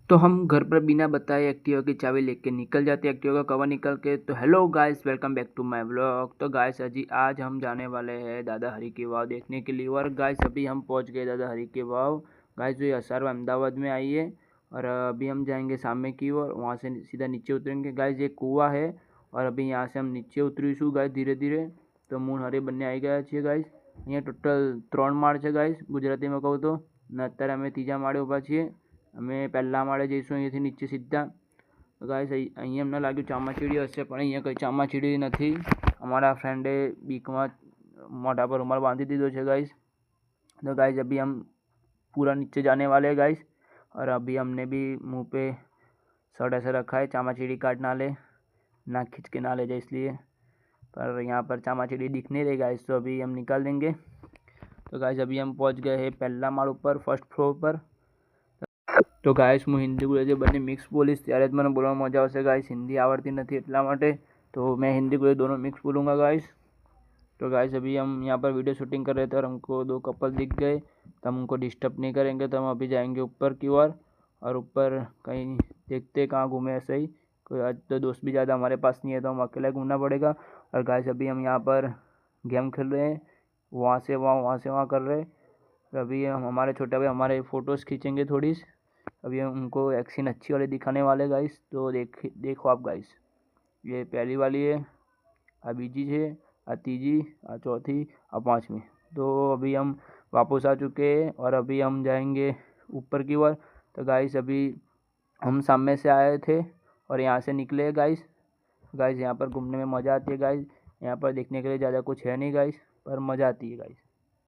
तो हम घर पर बिना बताए एक्टिवा की चाबी लेके निकल जाते हैं, एक्टिवा का कवर निकल के। तो hello guys, welcome back to my vlog. तो गाइस आज हम जाने वाले हैं दादा हरी की वाव देखने के लिए। और गाइस अभी हम पहुंच गए दादा हरी की वाव। गाइस जो ये हसार अहमदाबाद में आई है और अभी हम जाएंगे सामने की ओर, वहाँ से सीधा नीचे उतरेंगे। गाइस ये कुआं है और अभी यहाँ से हम नीचे उतरीશું गाइस धीरे धीरे। तो मून हरे બંને આવી ગયા છીએ ગાइस। અહીંયા ટોટલ 3 માળ છે ગાइस, ગુજરાતીમાં કહું તો। ને અત્યારે અમે ત્રીજા માળે ઊભા છીએ। અમે પહેલા માળે જઈશું અહીંયાથી નીચે સીધા। ગાઈસ અહીંયા અમને લાગ્યું ચામાચીડી હશે, પણ અહીંયા કંઈ ચામાચીડી નથી। हमारा फ्रेंडे बीकમાં मोटा पर रुमाल बांधी दीदो है गाइस। तो गाइस अभी हम पूरा नीचे जाने वाले हैं गाइस। और अभी हमने भी मुंह पे शर्ट ऐसे रखा है, चामाचीड़ी काट ना ले, नाक खींच के ना ले जाए इसलिए। पर यहाँ पर चामाचीड़ी दिख नहीं रही गाइस, तो अभी हम निकाल देंगे। तो गाइस अभी हम पहुँच गए हैं पहला माળ ઉપર, फर्स्ट फ्लोर पर। तो गाइस હું હિન્દી ગુજરાતી બંને મિક્સ બોલીશ, ત્યારે જ મને બોલવામાં મજા આવશે ગાइस। हिंदी આવડતી નથી એટલા માટે तो मैं हिंदी गुजराती दोनों मिक्स बोलूँगा गाइस। तो गाइस अभी हम यहाँ पर वीडियो शूटिंग कर रहे थे और हमको 2 कपल दिख गए, तो हम उनको डिस्टर्ब नहीं करेंगे। तो हम अभी जाएंगे ऊपर की ओर और ऊपर कहीं देखते कहाँ घूमे ऐसे ही। कोई आज तो दोस्त भी ज़्यादा हमारे पास नहीं है, तो हम अकेला घूमना पड़ेगा। और गाइस अभी हम यहाँ पर गेम खेल रहे हैं, वहाँ से वहाँ कर रहे हैं। और अभी हम हमारे छोटे भाई हमारे फ़ोटोज़ खींचेंगे थोड़ी। अभी हम उनको एक्शन अच्छी वाली दिखाने वाले गाइस। तो देखो आप गाइस, ये पहली वाली है, आ बीजी है, आ तीजी, आ चौथी, आ पाँचवीं। तो अभी हम वापस आ चुके हैं और अभी हम जाएंगे ऊपर की ओर। तो गाइस अभी हम सामने से आए थे और यहाँ से निकले गाइस। यहाँ पर घूमने में मज़ा आती है गाइस। यहाँ पर देखने के लिए ज़्यादा कुछ है नहीं गाइस, पर मज़ा आती है गाइस।